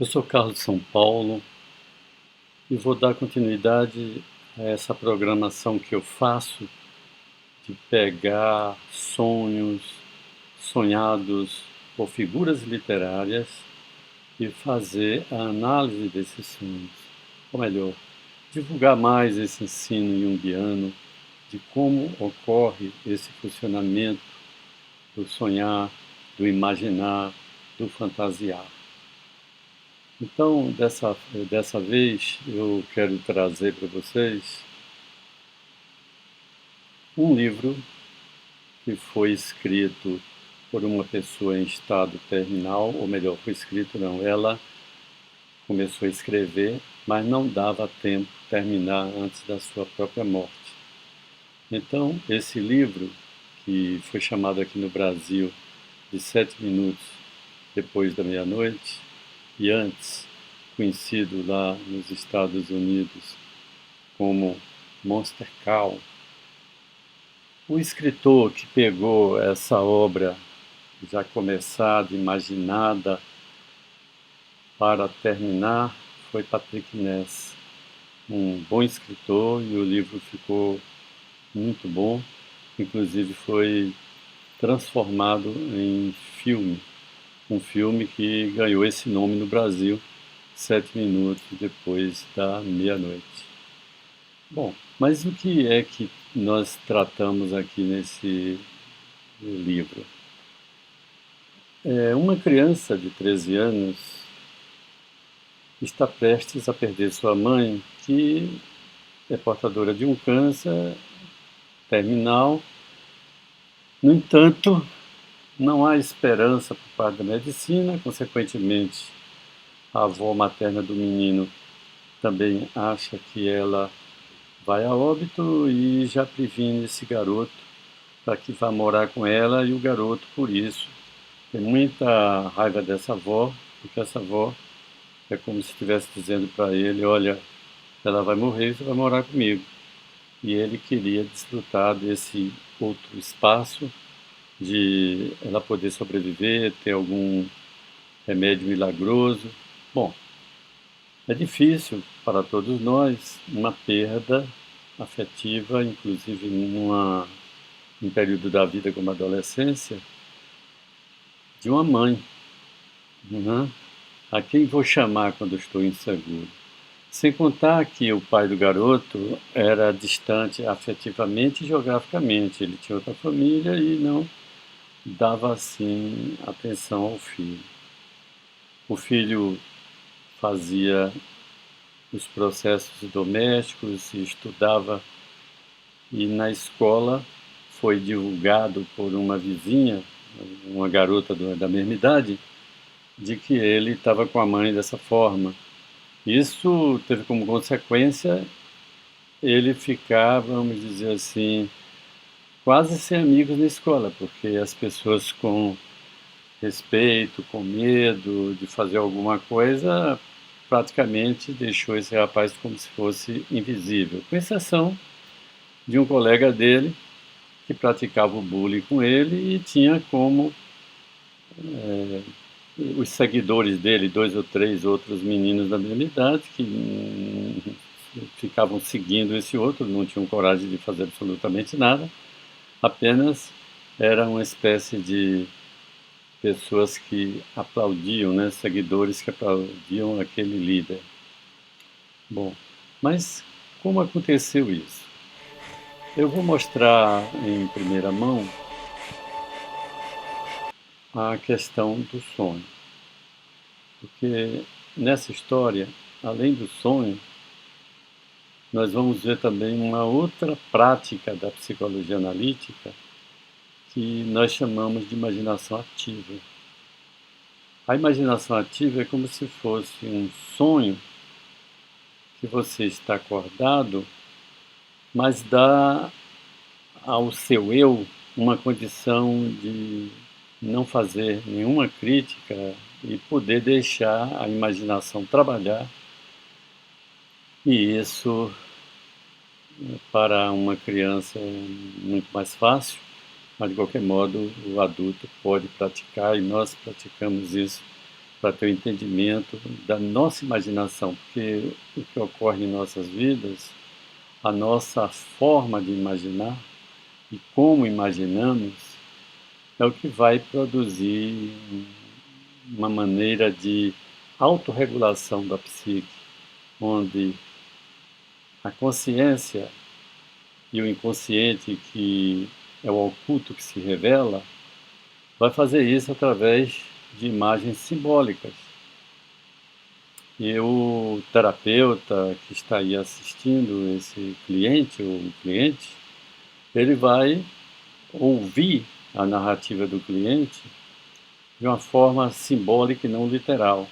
Eu sou Carlos de São Paulo e vou dar continuidade a essa programação que eu faço de pegar sonhos sonhados por figuras literárias e fazer a análise desses sonhos. Ou melhor, divulgar mais esse ensino junguiano de como ocorre esse funcionamento do sonhar, do imaginar, do fantasiar. Então, dessa vez, eu quero trazer para vocês um livro que foi escrito por uma pessoa em estado terminal, ou melhor, foi escrito não, ela começou a escrever, mas não dava tempo de terminar antes da sua própria morte. Então, esse livro, que foi chamado aqui no Brasil de 7 minutos depois da meia-noite, e antes conhecido lá nos Estados Unidos como Monster Call. O escritor que pegou essa obra já começada, imaginada, para terminar, foi Patrick Ness, um bom escritor, e o livro ficou muito bom, inclusive foi transformado em filme, um filme que ganhou esse nome no Brasil, 7 minutos depois da meia-noite. Bom, mas o que é que nós tratamos aqui nesse livro? Uma criança de 13 anos está prestes a perder sua mãe, que é portadora de um câncer terminal. No entanto, não há esperança por parte da medicina, consequentemente, a avó materna do menino também acha que ela vai a óbito e já previne esse garoto para que vá morar com ela, e o garoto, por isso, tem muita raiva dessa avó, porque essa avó é como se estivesse dizendo para ele: olha, ela vai morrer e você vai morar comigo. E ele queria desfrutar desse outro espaço, de ela poder sobreviver, ter algum remédio milagroso. Bom, é difícil para todos nós uma perda afetiva, inclusive num período da vida como a adolescência, de uma mãe, né? A quem vou chamar quando estou inseguro? Sem contar que o pai do garoto era distante afetivamente e geograficamente. Ele tinha outra família e não dava assim atenção ao filho. O filho fazia os processos domésticos, estudava, e na escola foi divulgado por uma vizinha, uma garota da mesma idade, de que ele estava com a mãe dessa forma. Isso teve como consequência ele ficar, vamos dizer assim, quase sem amigos na escola, porque as pessoas com respeito, com medo de fazer alguma coisa, praticamente deixou esse rapaz como se fosse invisível, com exceção de um colega dele que praticava o bullying com ele e tinha como os seguidores dele, 2 ou 3 outros meninos da mesma idade, que ficavam seguindo esse outro, não tinham coragem de fazer absolutamente nada, apenas era uma espécie de pessoas que aplaudiam, né, seguidores que aplaudiam aquele líder. Bom, mas como aconteceu isso? Eu vou mostrar em primeira mão a questão do sonho, porque nessa história, além do sonho, nós vamos ver também uma outra prática da psicologia analítica que nós chamamos de imaginação ativa. A imaginação ativa é como se fosse um sonho que você está acordado, mas dá ao seu eu uma condição de não fazer nenhuma crítica e poder deixar a imaginação trabalhar. E isso, para uma criança, é muito mais fácil, mas de qualquer modo o adulto pode praticar, e nós praticamos isso para ter o entendimento da nossa imaginação, porque o que ocorre em nossas vidas, a nossa forma de imaginar e como imaginamos é o que vai produzir uma maneira de autorregulação da psique, onde a consciência e o inconsciente, que é o oculto que se revela, vai fazer isso através de imagens simbólicas. E o terapeuta que está aí assistindo esse cliente ou um cliente, ele vai ouvir a narrativa do cliente de uma forma simbólica e não literal,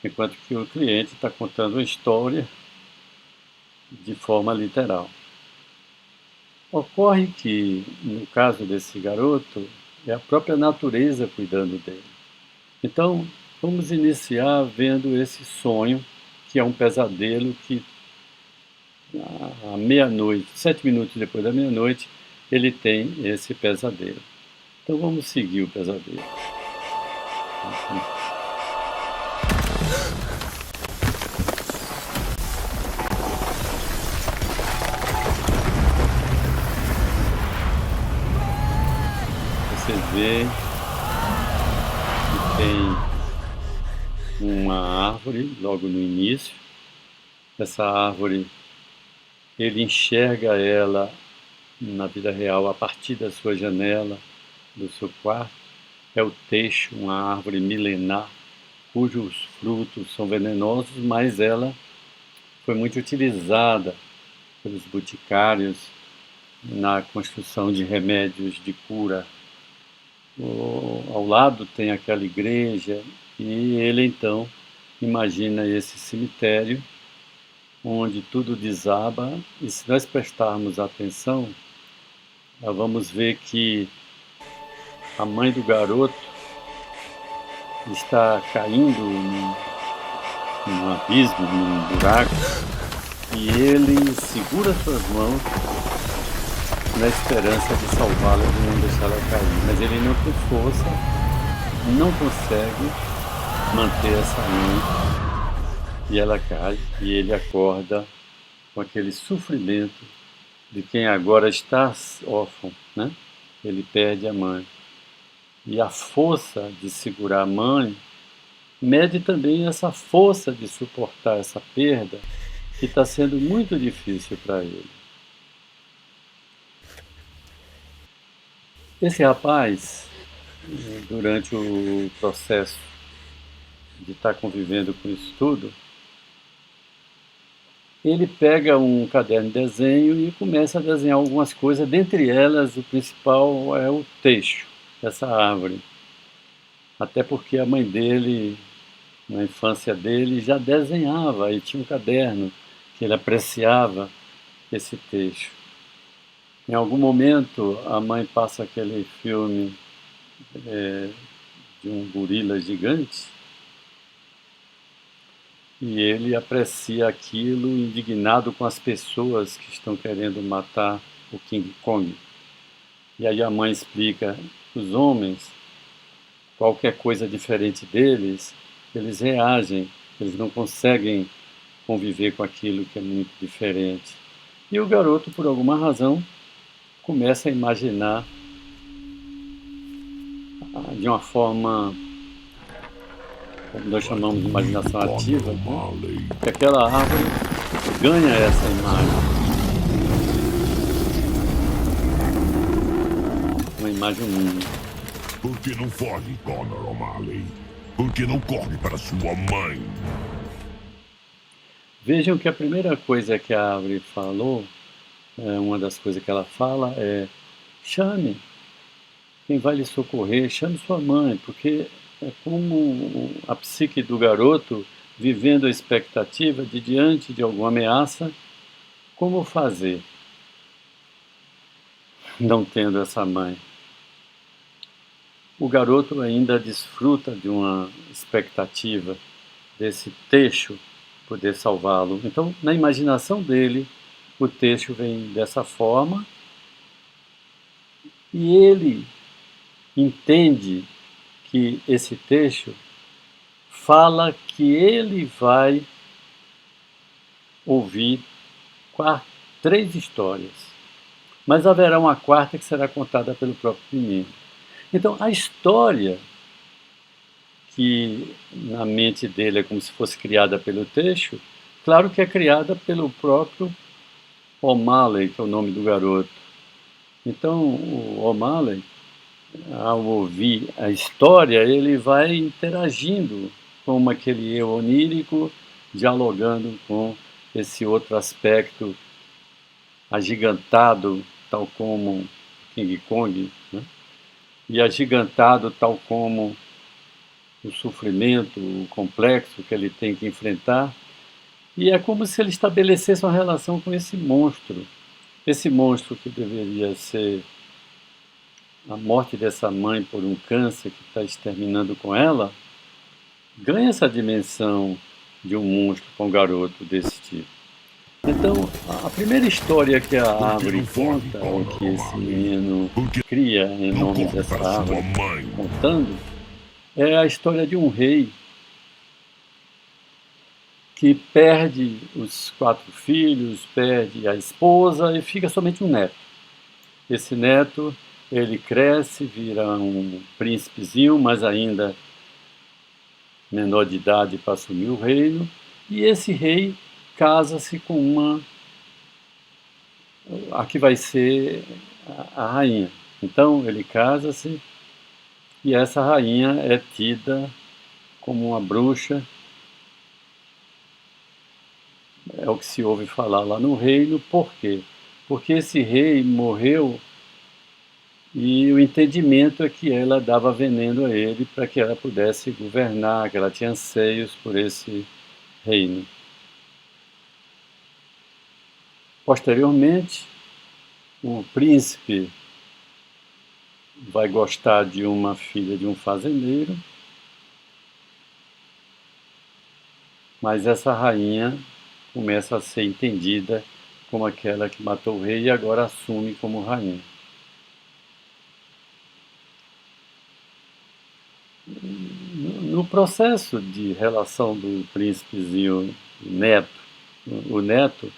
enquanto que o cliente está contando uma história de forma literal. Ocorre que, no caso desse garoto, é a própria natureza cuidando dele. Então, vamos iniciar vendo esse sonho, que é um pesadelo que, à meia-noite, 7 minutos depois da meia-noite, ele tem esse pesadelo. Então, vamos seguir o pesadelo. Você vê que tem uma árvore logo no início. Essa árvore, ele enxerga ela na vida real a partir da sua janela, do seu quarto. É o teixo, uma árvore milenar, cujos frutos são venenosos, mas ela foi muito utilizada pelos boticários na construção de remédios de cura. Ao lado tem aquela igreja e ele então imagina esse cemitério onde tudo desaba, e se nós prestarmos atenção, nós vamos ver que a mãe do garoto está caindo num abismo, num buraco, e ele segura suas mãos na esperança de salvá-la, de não deixá-la cair. Mas ele não tem força, não consegue manter essa mão, e ela cai, e ele acorda com aquele sofrimento de quem agora está órfão, né? Ele perde a mãe. E a força de segurar a mãe mede também essa força de suportar essa perda, que está sendo muito difícil para ele. Esse rapaz, durante o processo de estar convivendo com isso tudo, ele pega um caderno de desenho e começa a desenhar algumas coisas, dentre elas o principal é o teixo dessa árvore. Até porque a mãe dele, na infância dele, já desenhava e tinha um caderno que ele apreciava esse teixo. Em algum momento, a mãe passa aquele filme de um gorila gigante e ele aprecia aquilo indignado com as pessoas que estão querendo matar o King Kong. E aí a mãe explica que os homens, qualquer coisa diferente deles, eles reagem, eles não conseguem conviver com aquilo que é muito diferente. E o garoto, por alguma razão, começa a imaginar de uma forma, como nós chamamos de imaginação ativa, né? Que aquela árvore ganha essa imagem. Uma imagem única. Por que não foge, Connor O'Malley? Por que não corre para sua mãe? Vejam que a primeira coisa que a árvore falou, uma das coisas que ela fala é: chame quem vai lhe socorrer, chame sua mãe, porque é como a psique do garoto vivendo a expectativa de, diante de alguma ameaça, como fazer, não tendo essa mãe. O garoto ainda desfruta de uma expectativa desse teixo poder salvá-lo. Então, na imaginação dele, o teixo vem dessa forma e ele entende que esse teixo fala que ele vai ouvir 3 histórias, mas haverá uma quarta que será contada pelo próprio menino. Então, a história que na mente dele é como se fosse criada pelo Teixo, claro que é criada pelo próprio O'Malley, que é o nome do garoto. Então, o O'Malley, ao ouvir a história, ele vai interagindo com aquele eu onírico, dialogando com esse outro aspecto agigantado, tal como King Kong, né? E agigantado tal como o sofrimento, o complexo que ele tem que enfrentar. E é como se ele estabelecesse uma relação com esse monstro que deveria ser a morte dessa mãe por um câncer que está exterminando com ela, ganha essa dimensão de um monstro com um garoto desse tipo. Então, a primeira história que a árvore conta, ou que esse menino cria em nome dessa árvore, contando, é a história de um rei que perde os 4 filhos, perde a esposa e fica somente um neto. Esse neto, ele cresce, vira um príncipezinho, mas ainda menor de idade para assumir o reino, e esse rei casa-se com a que vai ser a rainha. Então ele casa-se e essa rainha é tida como uma bruxa, é o que se ouve falar lá no reino. Por quê? Porque esse rei morreu e o entendimento é que ela dava veneno a ele para que ela pudesse governar, que ela tinha anseios por esse reino. Posteriormente, o príncipe vai gostar de uma filha de um fazendeiro, mas essa rainha começa a ser entendida como aquela que matou o rei e agora assume como rainha. No processo de relação do príncipezinho e neto, o neto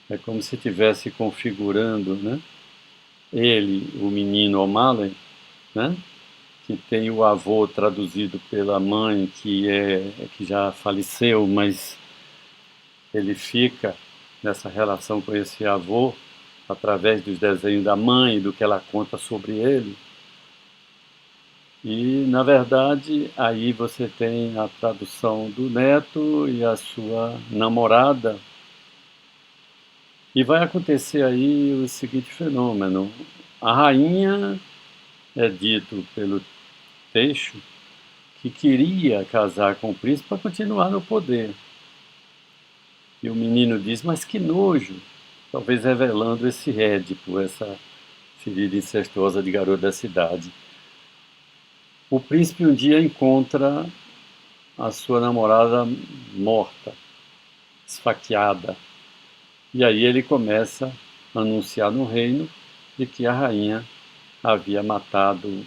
é como se estivesse configurando, né? Ele, o menino O'Malley, né? Que tem o avô traduzido pela mãe, que já faleceu, mas ele fica nessa relação com esse avô através dos desenhos da mãe e do que ela conta sobre ele. E, na verdade, aí você tem a tradução do neto e a sua namorada. E vai acontecer aí o seguinte fenômeno. A rainha é dito pelo Teixo que queria casar com o príncipe para continuar no poder. E o menino diz, mas que nojo, talvez revelando esse Édipo, essa ferida incestuosa de garoto da cidade. O príncipe um dia encontra a sua namorada morta, esfaqueada. E aí ele começa a anunciar no reino de que a rainha havia matado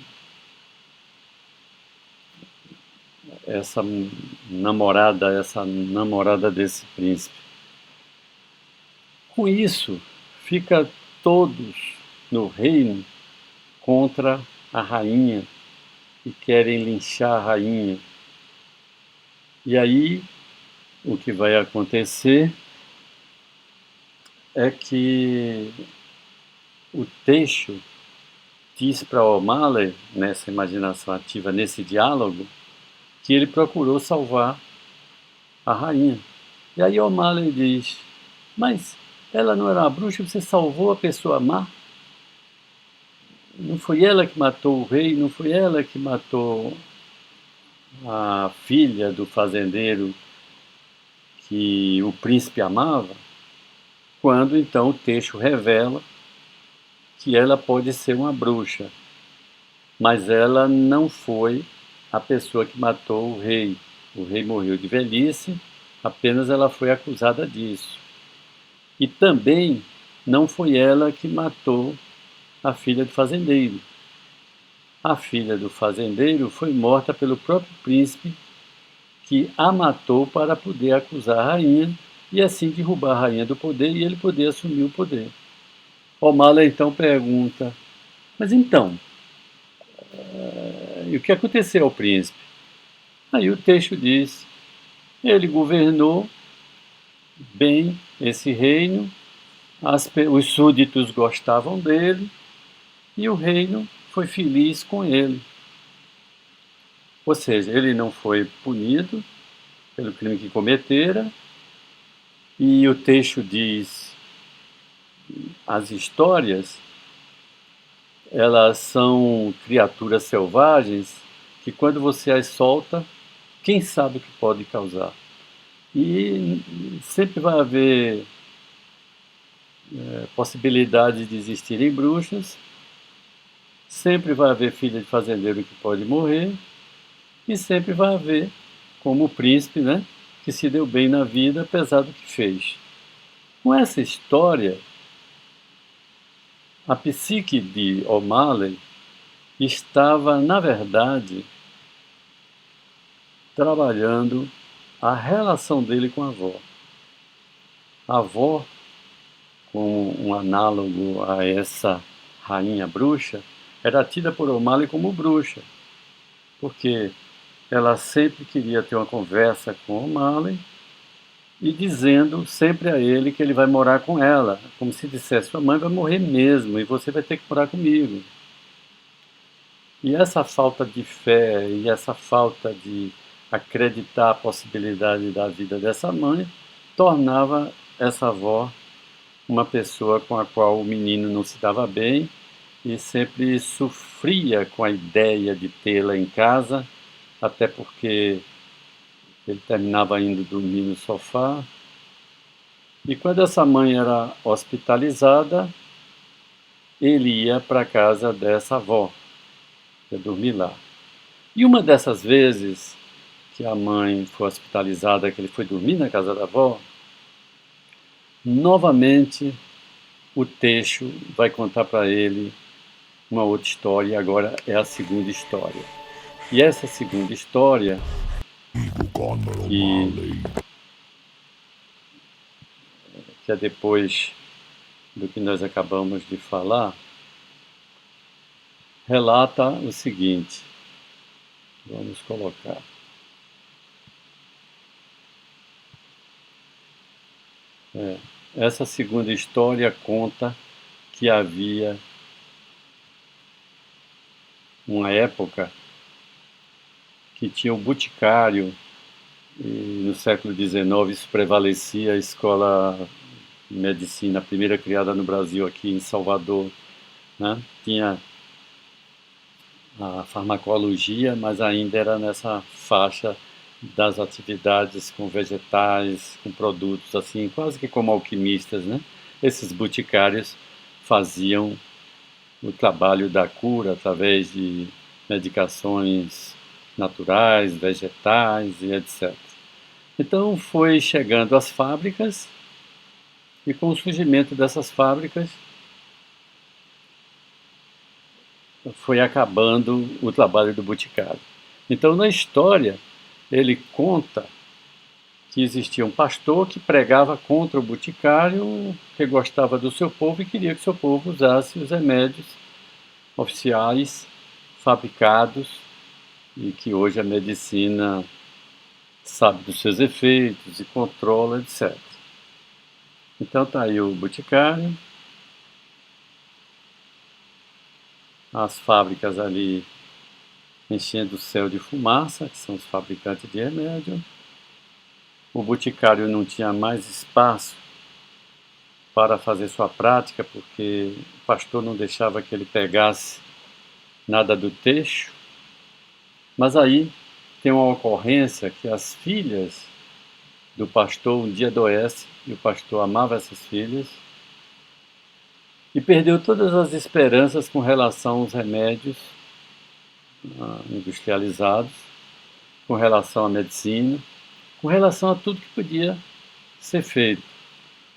essa namorada desse príncipe. Com isso, fica todos no reino contra a rainha e querem linchar a rainha. E aí, o que vai acontecer é que o Teixo diz para O'Malley, nessa imaginação ativa, nesse diálogo, que ele procurou salvar a rainha. E aí O'Malley diz, mas ela não era uma bruxa, você salvou a pessoa má? Não foi ela que matou o rei, não foi ela que matou a filha do fazendeiro que o príncipe amava? Quando então o texto revela que ela pode ser uma bruxa, mas ela não foi a pessoa que matou o rei. O rei morreu de velhice, apenas ela foi acusada disso. E também não foi ela que matou a filha do fazendeiro. A filha do fazendeiro foi morta pelo próprio príncipe que a matou para poder acusar a rainha e assim derrubar a rainha do poder e ele poder assumir o poder. O'Malley então pergunta, mas então, e o que aconteceu ao príncipe? Aí o texto diz, ele governou bem esse reino, os súditos gostavam dele e o reino foi feliz com ele. Ou seja, ele não foi punido pelo crime que cometera, e o texto diz, as histórias, elas são criaturas selvagens que quando você as solta, quem sabe o que pode causar. E sempre vai haver possibilidade de existirem bruxas, sempre vai haver filha de fazendeiro que pode morrer, e sempre vai haver, como o príncipe, né, que se deu bem na vida apesar do que fez. Com essa história, a psique de O'Malley estava, na verdade, trabalhando a relação dele com a avó. A avó, como um análogo a essa rainha bruxa, era tida por O'Malley como bruxa, porque ela sempre queria ter uma conversa com O'Malley e dizendo sempre a ele que ele vai morar com ela, como se dissesse, sua mãe vai morrer mesmo e você vai ter que morar comigo. E essa falta de fé e essa falta de acreditar a possibilidade da vida dessa mãe tornava essa avó uma pessoa com a qual o menino não se dava bem e sempre sofria com a ideia de tê-la em casa, até porque ele terminava indo dormir no sofá. E quando essa mãe era hospitalizada, ele ia para a casa dessa avó, ia dormir lá. E uma dessas vezes que a mãe foi hospitalizada, que ele foi dormir na casa da avó, novamente o texto vai contar para ele uma outra história, e agora é a segunda história. E essa segunda história, que é depois do que nós acabamos de falar, relata o seguinte, vamos colocar. Essa segunda história conta que havia uma época que tinha o boticário, e no século XIX isso prevalecia a escola de medicina, a primeira criada no Brasil, aqui em Salvador, né? Tinha a farmacologia, mas ainda era nessa faixa das atividades com vegetais, com produtos assim, quase que como alquimistas, né? Esses boticários faziam o trabalho da cura através de medicações naturais, vegetais e etc. Então foi chegando às fábricas e com o surgimento dessas fábricas foi acabando o trabalho do boticário. Então na história ele conta que existia um pastor que pregava contra o boticário, que gostava do seu povo e queria que o seu povo usasse os remédios oficiais fabricados e que hoje a medicina sabe dos seus efeitos e controla, etc. Então está aí o boticário, as fábricas ali enchendo o céu de fumaça, que são os fabricantes de remédio. O boticário não tinha mais espaço para fazer sua prática, porque o pastor não deixava que ele pegasse nada do texto. Mas aí tem uma ocorrência que as filhas do pastor um dia adoecem, e o pastor amava essas filhas, e perdeu todas as esperanças com relação aos remédios industrializados, com relação à medicina, com relação a tudo que podia ser feito.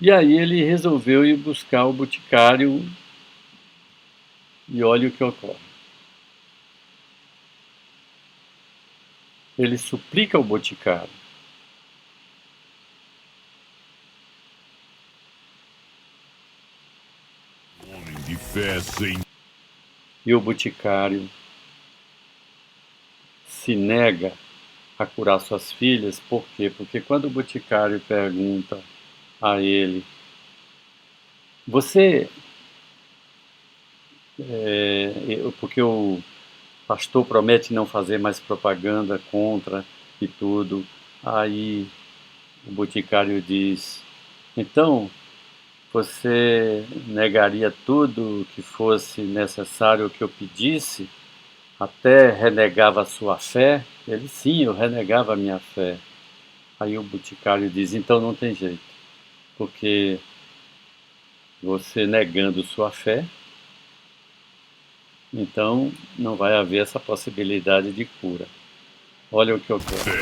E aí ele resolveu ir buscar o boticário e olha o que ocorre. ele suplica ao Boticário. Homem de fé sem... E o Boticário se nega a curar suas filhas. Por quê? Porque quando o Boticário pergunta a ele, você... porque o pastor promete não fazer mais propaganda contra e tudo. Aí o Boticário diz, então você negaria tudo que fosse necessário que eu pedisse? Até renegava a sua fé? Ele, sim, eu renegava a minha fé. Aí o Boticário diz, então não tem jeito, porque você negando sua fé, então não vai haver essa possibilidade de cura. Olha o que ocorre.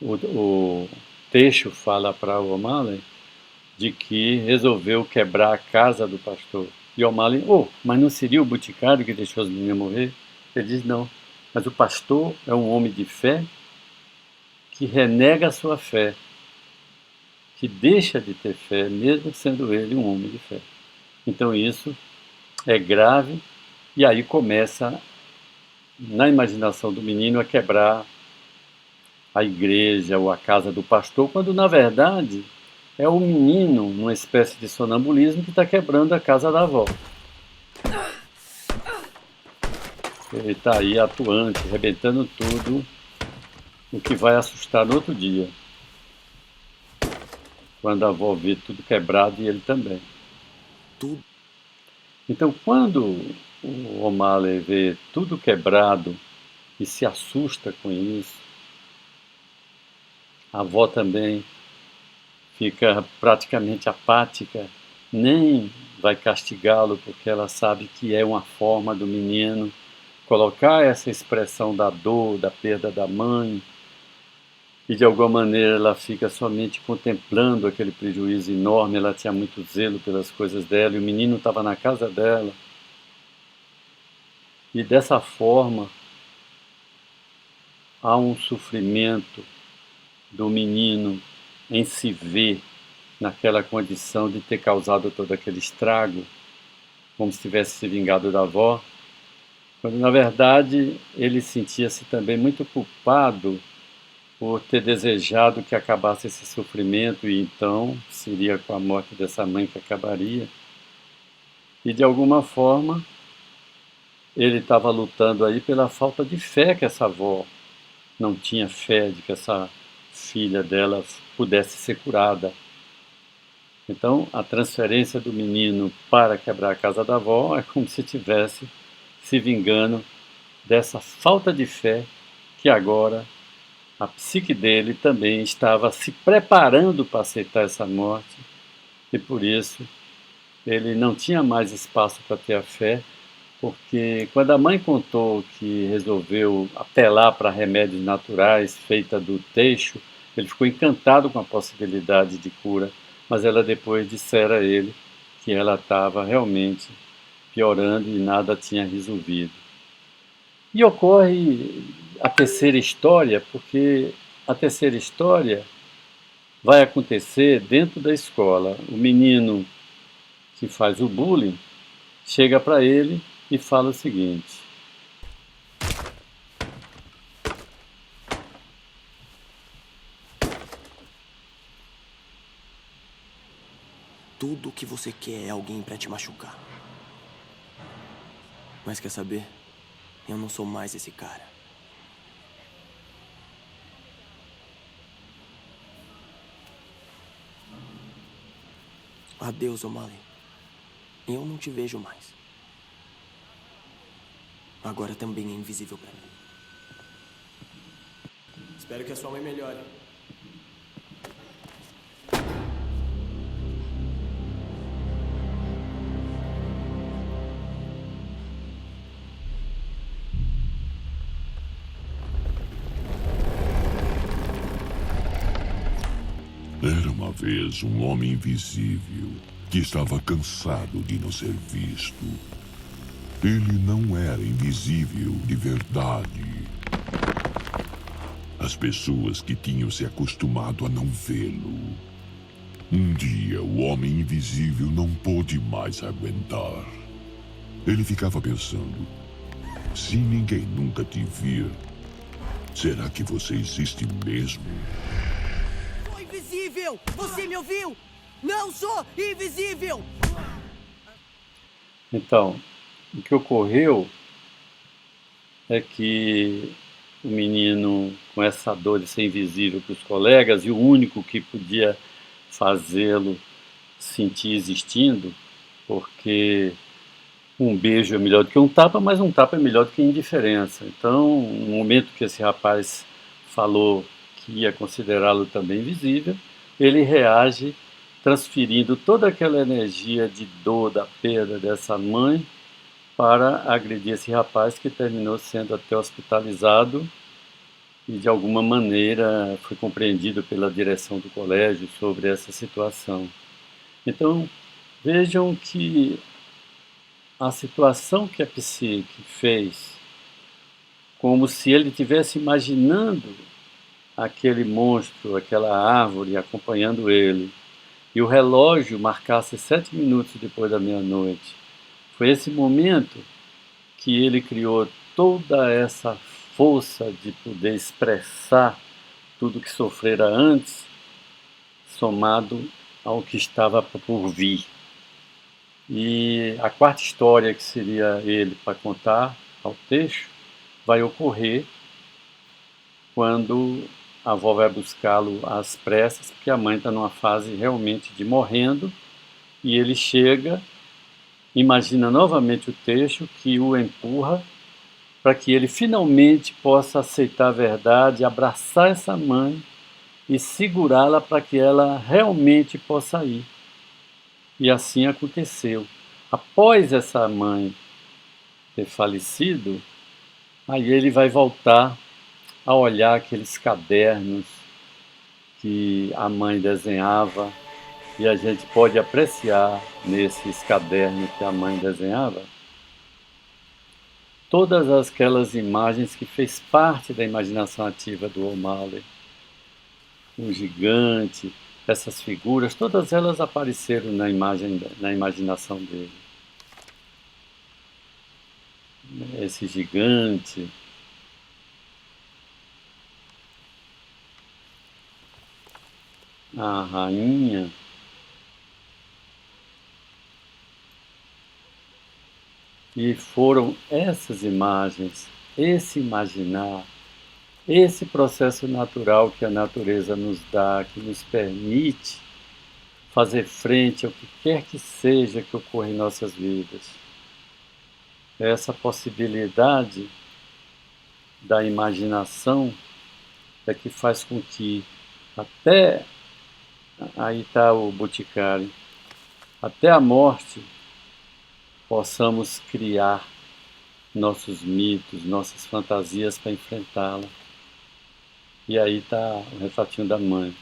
O Teixo fala para o O'Malley de que resolveu quebrar a casa do pastor. E O'Malley, mas não seria o Boticário que deixou as meninas morrer? Ele diz, não, mas o pastor é um homem de fé que renega a sua fé, que deixa de ter fé, mesmo sendo ele um homem de fé. Então isso é grave, e aí começa, na imaginação do menino, a quebrar a igreja ou a casa do pastor, quando na verdade é o menino, numa espécie de sonambulismo, que está quebrando a casa da avó. Ele está aí atuante, arrebentando tudo, o que vai assustar no outro dia, quando a avó vê tudo quebrado e ele também. Então, quando o O'Malley vê tudo quebrado e se assusta com isso, a avó também fica praticamente apática, nem vai castigá-lo, porque ela sabe que é uma forma do menino colocar essa expressão da dor, da perda da mãe, e de alguma maneira ela fica somente contemplando aquele prejuízo enorme. Ela tinha muito zelo pelas coisas dela, e o menino estava na casa dela. E dessa forma, há um sofrimento do menino em se ver naquela condição de ter causado todo aquele estrago, como se tivesse se vingado da avó, quando na verdade ele sentia-se também muito culpado por ter desejado que acabasse esse sofrimento, e então seria com a morte dessa mãe que acabaria. E de alguma forma ele estava lutando aí pela falta de fé, que essa avó não tinha fé de que essa filha dela pudesse ser curada. Então, a transferência do menino para quebrar a casa da avó é como se estivesse se vingando dessa falta de fé que agora a psique dele também estava se preparando para aceitar essa morte, e por isso ele não tinha mais espaço para ter a fé, porque quando a mãe contou que resolveu apelar para remédios naturais feita do teixo, ele ficou encantado com a possibilidade de cura, mas ela depois dissera a ele que ela estava realmente piorando e nada tinha resolvido. E ocorre a terceira história, porque a terceira história vai acontecer dentro da escola. O menino que faz o bullying chega para ele e fala o seguinte: tudo o que você quer é alguém pra te machucar. Mas quer saber? Eu não sou mais esse cara. Adeus, O'Malley. Eu não te vejo mais. Agora também é invisível pra mim. Espero que a sua mãe melhore. Era uma vez um homem invisível que estava cansado de não ser visto. Ele não era invisível de verdade. As pessoas que tinham se acostumado a não vê-lo. Um dia, o homem invisível não pôde mais aguentar. Ele ficava pensando: se ninguém nunca te vir, será que você existe mesmo? Sou invisível! Você me ouviu? Não sou invisível! Então, o que ocorreu é que o menino, com essa dor de ser invisível para os colegas, e o único que podia fazê-lo sentir existindo, porque um beijo é melhor do que um tapa, mas um tapa é melhor do que indiferença. Então, no momento que esse rapaz falou que ia considerá-lo também invisível, ele reage transferindo toda aquela energia de dor da perda dessa mãe para agredir esse rapaz, que terminou sendo até hospitalizado e de alguma maneira foi compreendido pela direção do colégio sobre essa situação. Então, vejam que a situação que a psique fez, como se ele estivesse imaginando aquele monstro, aquela árvore acompanhando ele, e o relógio marcasse 7 minutos depois da meia-noite. Foi esse momento que ele criou toda essa força de poder expressar tudo que sofrera antes, somado ao que estava por vir. E a quarta história, que seria ele para contar ao texto, vai ocorrer quando a avó vai buscá-lo às pressas, porque a mãe está numa fase realmente de morrendo, e ele chega, imagina novamente o texto que o empurra para que ele finalmente possa aceitar a verdade, abraçar essa mãe e segurá-la para que ela realmente possa ir. E assim aconteceu. Após essa mãe ter falecido, aí ele vai voltar a olhar aqueles cadernos que a mãe desenhava, e a gente pode apreciar nesses cadernos que a mãe desenhava todas aquelas imagens que fez parte da imaginação ativa do O'Malley. Um gigante, essas figuras, todas elas apareceram na imaginação dele. Esse gigante, a rainha, e foram essas imagens, esse imaginar, esse processo natural que a natureza nos dá, que nos permite fazer frente ao que quer que seja que ocorra em nossas vidas. Essa possibilidade da imaginação é que faz com que até, aí está o Boticário, até a morte possamos criar nossos mitos, nossas fantasias para enfrentá-la. E aí está o retratinho da mãe.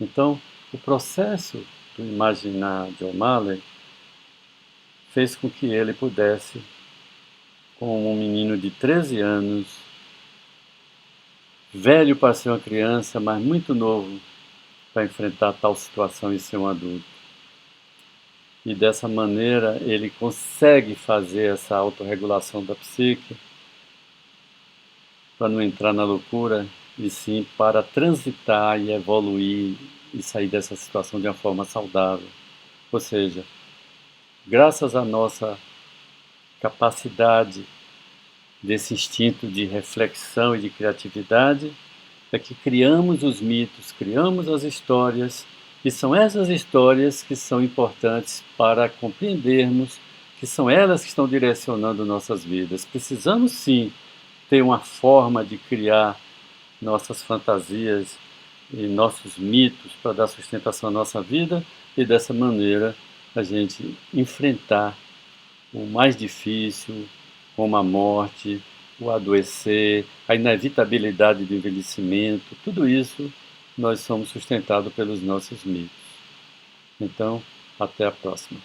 Então, o processo do imaginar de O'Malley fez com que ele pudesse, como um menino de 13 anos, velho para ser uma criança, mas muito novo para enfrentar tal situação e ser um adulto. E dessa maneira ele consegue fazer essa autorregulação da psique para não entrar na loucura, e sim para transitar e evoluir e sair dessa situação de uma forma saudável. Ou seja, graças à nossa capacidade desse instinto de reflexão e de criatividade, é que criamos os mitos, criamos as histórias, e são essas histórias que são importantes para compreendermos que são elas que estão direcionando nossas vidas. Precisamos sim ter uma forma de criar nossas fantasias e nossos mitos para dar sustentação à nossa vida, e dessa maneira a gente enfrentar o mais difícil, como a morte, o adoecer, a inevitabilidade do envelhecimento. Tudo isso nós somos sustentados pelos nossos mitos. Então, Até a próxima.